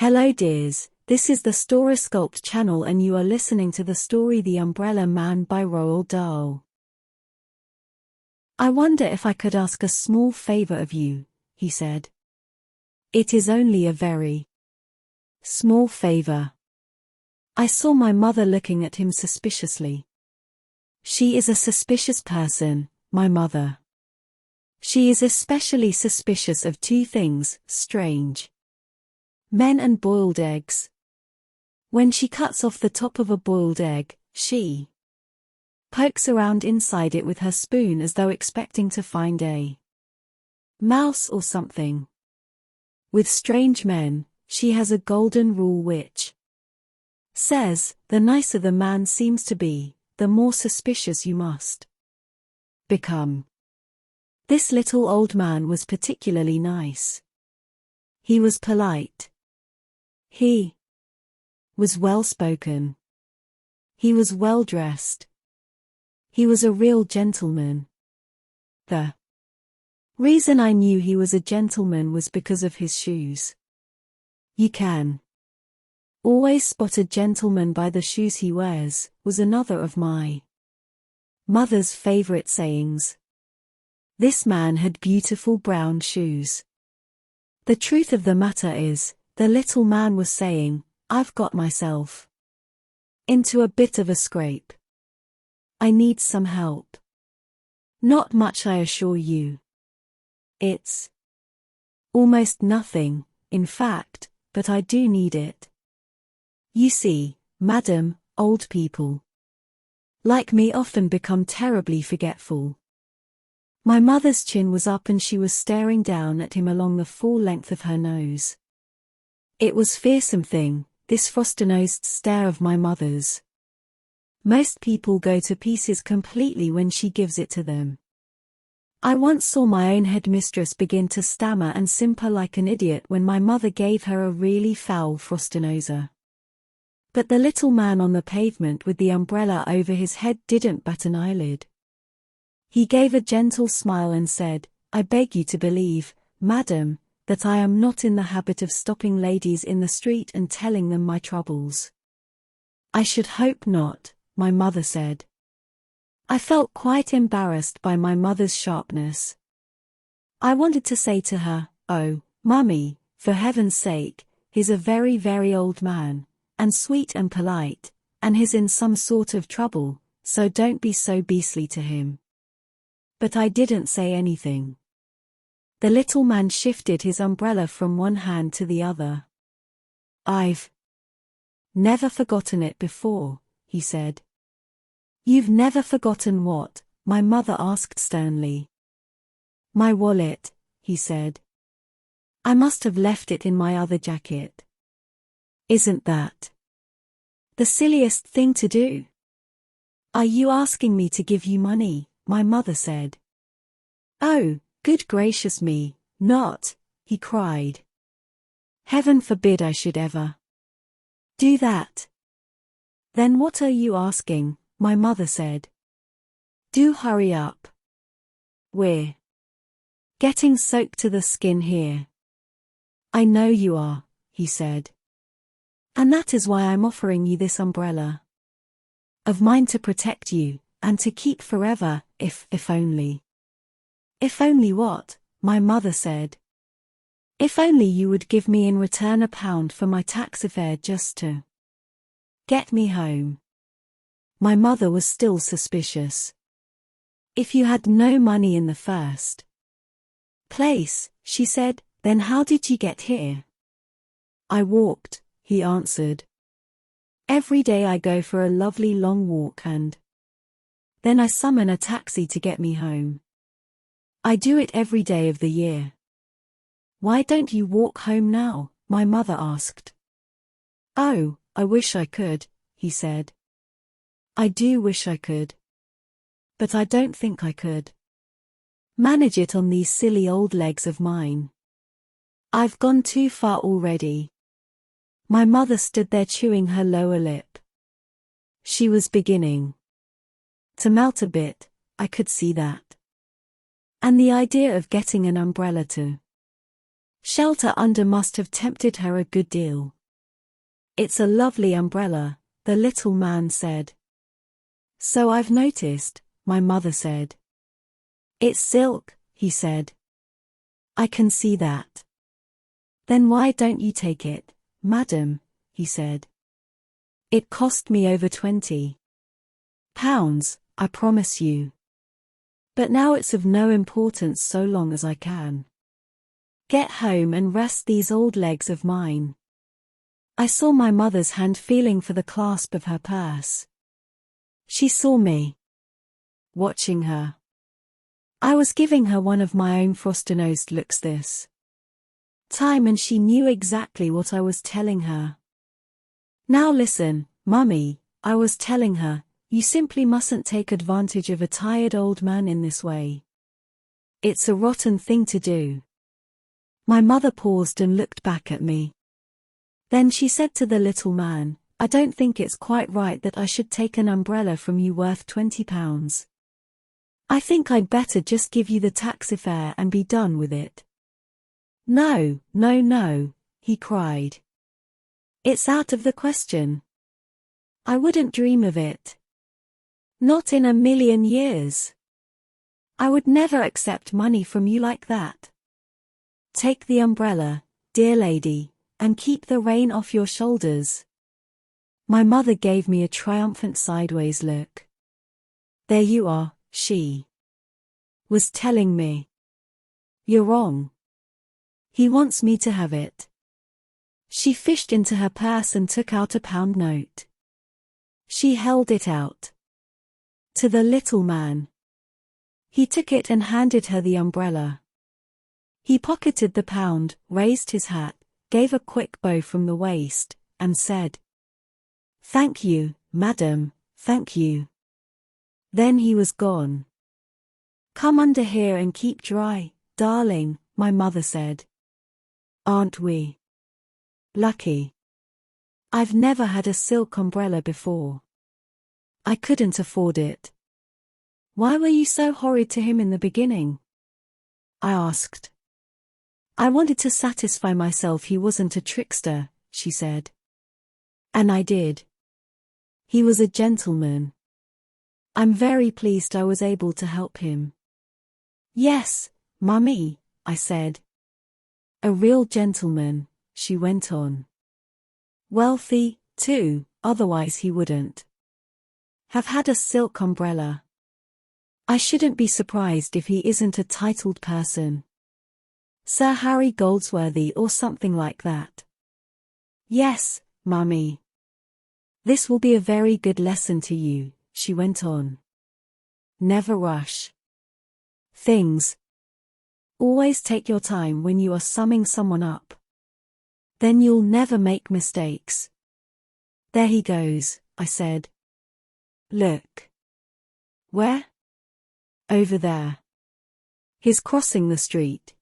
Hello dears, this is the StorySculpt channel and you are listening to the story The Umbrella Man by Roald Dahl. I wonder if I could ask a small favor of you, he said. It is only a very small favor. I saw my mother looking at him suspiciously. She is a suspicious person, my mother. She is especially suspicious of two things, strange men and boiled eggs. When she cuts off the top of a boiled egg, she pokes around inside it with her spoon as though expecting to find a mouse or something. With strange men, she has a golden rule which says, the nicer the man seems to be, the more suspicious you must become. This little old man was particularly nice. He was polite. He was well-spoken. He was well-dressed. He was a real gentleman. The reason I knew he was a gentleman was because of his shoes. You can always spot a gentleman by the shoes he wears, was another of my mother's favorite sayings. This man had beautiful brown shoes. The truth of the matter is, the little man was saying, I've got myself into a bit of a scrape. I need some help. Not much, I assure you. It's almost nothing, in fact, but I do need it. You see, madam, old people like me often become terribly forgetful. My mother's chin was up and she was staring down at him along the full length of her nose. It was fearsome thing, this frosty-nosed stare of my mother's. Most people go to pieces completely when she gives it to them. I once saw my own headmistress begin to stammer and simper like an idiot when my mother gave her a really foul frosty-noser. But the little man on the pavement with the umbrella over his head didn't bat an eyelid. He gave a gentle smile and said, I beg you to believe, madam, that I am not in the habit of stopping ladies in the street and telling them my troubles. I should hope not, my mother said. I felt quite embarrassed by my mother's sharpness. I wanted to say to her, oh, mummy, for heaven's sake, he's a very, very old man, and sweet and polite, and he's in some sort of trouble, so don't be so beastly to him. But I didn't say anything. The little man shifted his umbrella from one hand to the other. I've never forgotten it before, he said. You've never forgotten what? My mother asked sternly. My wallet, he said. I must have left it in my other jacket. Isn't that the silliest thing to do? Are you asking me to give you money? My mother said. Oh, good gracious me, not, he cried. Heaven forbid I should ever do that. Then what are you asking? My mother said. Do hurry up. We're getting soaked to the skin here. I know you are, he said. And that is why I'm offering you this umbrella of mine to protect you, and to keep forever, if only. If only what? My mother said. If only you would give me in return £1 for my taxi fare just to get me home. My mother was still suspicious. If you had no money in the first place, she said, then how did you get here? I walked, he answered. Every day I go for a lovely long walk and then I summon a taxi to get me home. I do it every day of the year. Why don't you walk home now? My mother asked. Oh, I wish I could, he said. I do wish I could. But I don't think I could manage it on these silly old legs of mine. I've gone too far already. My mother stood there chewing her lower lip. She was beginning to melt a bit, I could see that. And the idea of getting an umbrella to Shelter under must have tempted her a good deal. It's a lovely umbrella, the little man said. So I've noticed, my mother said. It's silk, he said. I can see that. Then why don't you take it, madam, he said. It cost me over £20, I promise you. But now it's of no importance so long as I can get home and rest these old legs of mine. I saw my mother's hand feeling for the clasp of her purse. She saw me watching her. I was giving her one of my own frosty-nosed looks this time, and she knew exactly what I was telling her. Now listen, Mummy, I was telling her, you simply mustn't take advantage of a tired old man in this way. It's a rotten thing to do. My mother paused and looked back at me. Then she said to the little man, I don't think it's quite right that I should take an umbrella from you worth £20. I think I'd better just give you the taxi fare and be done with it. No, no, no, he cried. It's out of the question. I wouldn't dream of it. Not in a million years. I would never accept money from you like that. Take the umbrella, dear lady, and keep the rain off your shoulders. My mother gave me a triumphant sideways look. There you are, she was telling me. You're wrong. He wants me to have it. She fished into her purse and took out a £1 note. She held it out to the little man. He took it and handed her the umbrella. He pocketed the £1, raised his hat, gave a quick bow from the waist, and said, Thank you, madam, thank you. Then he was gone. Come under here and keep dry, darling, my mother said. Aren't we lucky? I've never had a silk umbrella before. I couldn't afford it. Why were you so horrid to him in the beginning? I asked. I wanted to satisfy myself he wasn't a trickster, she said. And I did. He was a gentleman. I'm very pleased I was able to help him. Yes, Mummy, I said. A real gentleman, she went on. Wealthy, too, otherwise he wouldn't have had a silk umbrella. I shouldn't be surprised if he isn't a titled person. Sir Harry Goldsworthy or something like that. Yes, Mummy. This will be a very good lesson to you, she went on. Never rush things. Always take your time when you are summing someone up. Then you'll never make mistakes. There he goes, I said. Look. Where? Over there. He's crossing the street.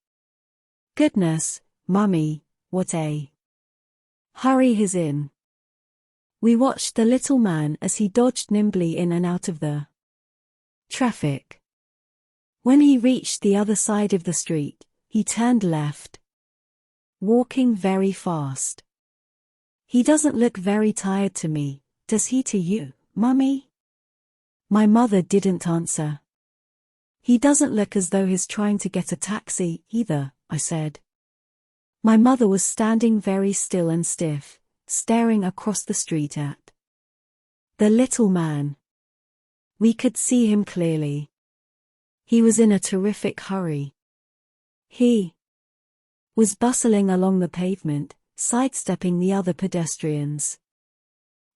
Goodness, Mummy, what a hurry he's in. We watched the little man as he dodged nimbly in and out of the traffic. When he reached the other side of the street, he turned left, walking very fast. He doesn't look very tired to me, does he to you, Mummy? My mother didn't answer. He doesn't look as though he's trying to get a taxi, either, I said. My mother was standing very still and stiff, staring across the street at the little man. We could see him clearly. He was in a terrific hurry. He was bustling along the pavement, sidestepping the other pedestrians,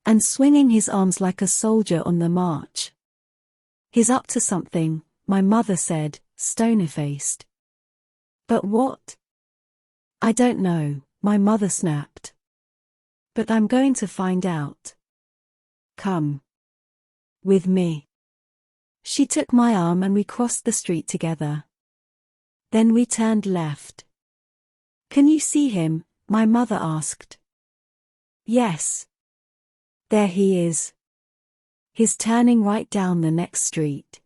and swinging his arms like a soldier on the march. He's up to something, my mother said, stony-faced. But what? I don't know, my mother snapped. But I'm going to find out. Come with me. She took my arm and we crossed the street together. Then we turned left. Can you see him? My mother asked. Yes. There he is. He's turning right down the next street.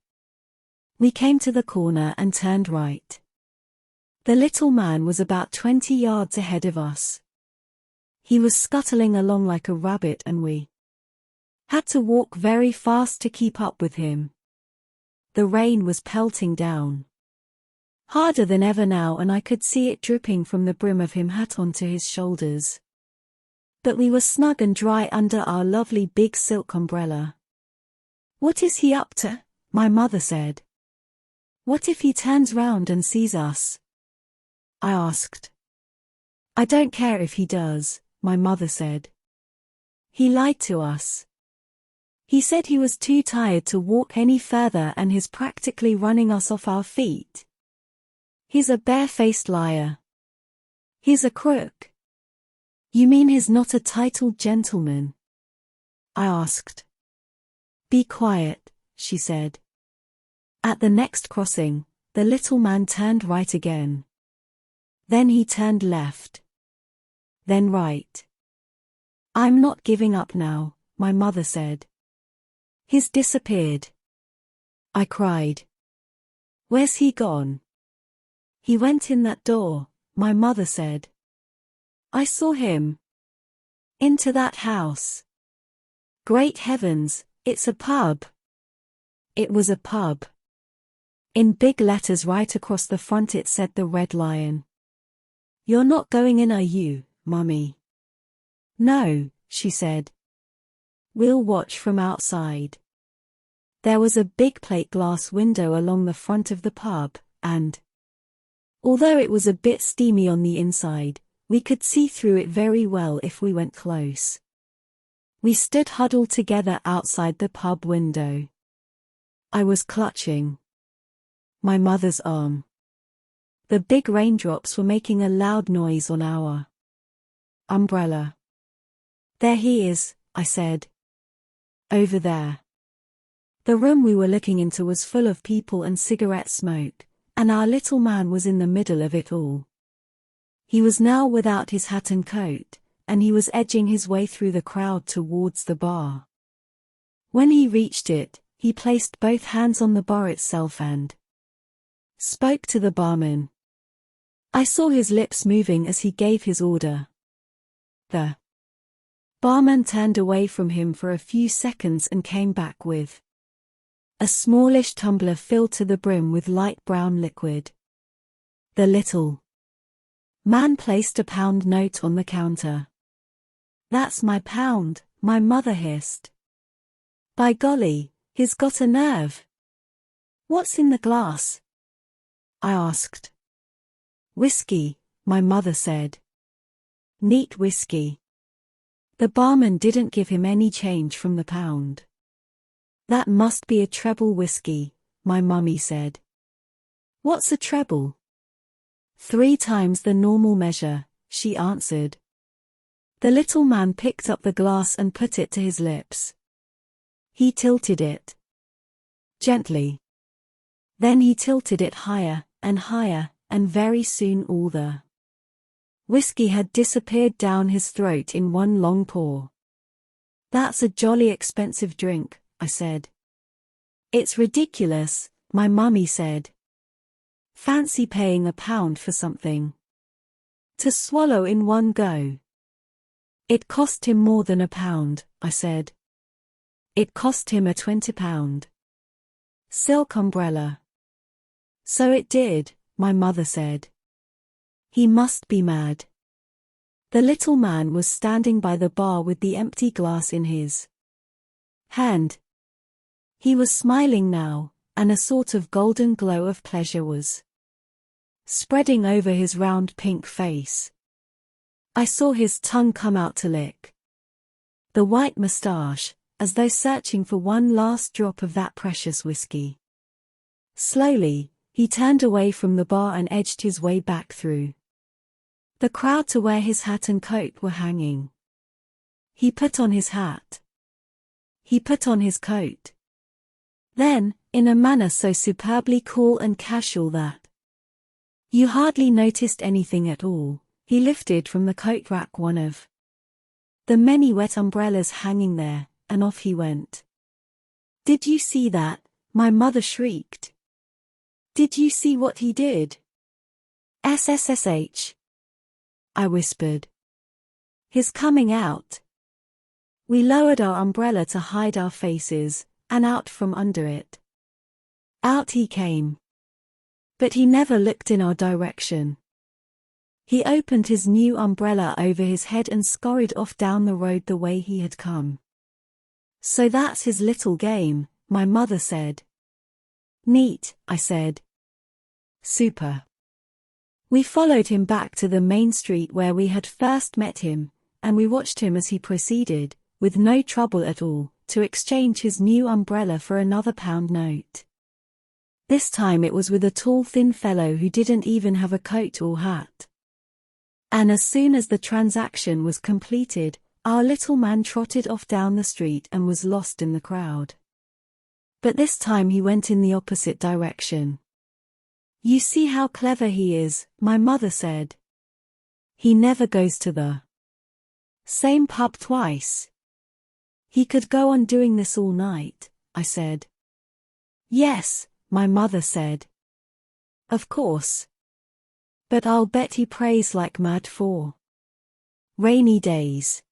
We came to the corner and turned right. The little man was about 20 yards ahead of us. He was scuttling along like a rabbit and we had to walk very fast to keep up with him. The rain was pelting down harder than ever now and I could see it dripping from the brim of his hat onto his shoulders. But we were snug and dry under our lovely big silk umbrella. "What is he up to?" my mother said. "What if he turns round and sees us?" I asked. "I don't care if he does," my mother said. "He lied to us. He said he was too tired to walk any further and he's practically running us off our feet. He's a barefaced liar. He's a crook." "You mean he's not a titled gentleman?" I asked. "Be quiet," she said. At the next crossing, the little man turned right again. Then he turned left. Then right. "I'm not giving up now," my mother said. "He's disappeared." I cried. "Where's he gone?" "He went in that door," my mother said. "I saw him. Into that house." Great heavens, it's a pub. It was a pub. In big letters right across the front it said the Red Lion. "You're not going in, are you, Mummy?" "No," she said. "We'll watch from outside." There was a big plate glass window along the front of the pub, and although it was a bit steamy on the inside, we could see through it very well if we went close. We stood huddled together outside the pub window. I was clutching my mother's arm. The big raindrops were making a loud noise on our umbrella. "There he is," I said. "Over there." The room we were looking into was full of people and cigarette smoke, and our little man was in the middle of it all. He was now without his hat and coat, and he was edging his way through the crowd towards the bar. When he reached it, he placed both hands on the bar itself and spoke to the barman. I saw his lips moving as he gave his order. The barman turned away from him for a few seconds and came back with a smallish tumbler filled to the brim with light brown liquid. The little man placed a £1 note on the counter. "That's my £1, my mother hissed. "By golly, he's got a nerve." "What's in the glass?" I asked. "Whiskey," my mother said. "Neat whiskey." The barman didn't give him any change from the £1. "That must be a treble whiskey," my mummy said. "What's a treble?" "3 times the normal measure," she answered. The little man picked up the glass and put it to his lips. He tilted it gently. Then he tilted it higher, and very soon all the whiskey had disappeared down his throat in one long pour. "That's a jolly expensive drink," I said. "It's ridiculous," my mummy said. "Fancy paying £1 for something to swallow in one go." "It cost him more than £1, I said. "It cost him a £20 silk umbrella." "So it did," my mother said. "He must be mad." The little man was standing by the bar with the empty glass in his hand. He was smiling now, and a sort of golden glow of pleasure was spreading over his round pink face. I saw his tongue come out to lick the white mustache, as though searching for one last drop of that precious whiskey. Slowly, he turned away from the bar and edged his way back through the crowd to where his hat and coat were hanging. He put on his hat. He put on his coat. Then, in a manner so superbly cool and casual that you hardly noticed anything at all, he lifted from the coat rack one of the many wet umbrellas hanging there, and off he went. "Did you see that?" my mother shrieked. "Did you see what he did?" SSSH, I whispered. He's coming out. We lowered our umbrella to hide our faces, and out from under it. Out he came. But he never looked in our direction. He opened his new umbrella over his head and scurried off down the road the way he had come. So that's his little game, my mother said. Neat, I said. Super. We followed him back to the main street where we had first met him, and we watched him as he proceeded, with no trouble at all, to exchange his new umbrella for another pound note. This time it was with a tall thin fellow who didn't even have a coat or hat. And as soon as the transaction was completed, our little man trotted off down the street and was lost in the crowd. But this time he went in the opposite direction. You see how clever he is, my mother said. He never goes to the same pub twice. He could go on doing this all night, I said. Yes, my mother said. Of course. But I'll bet he prays like mad for rainy days.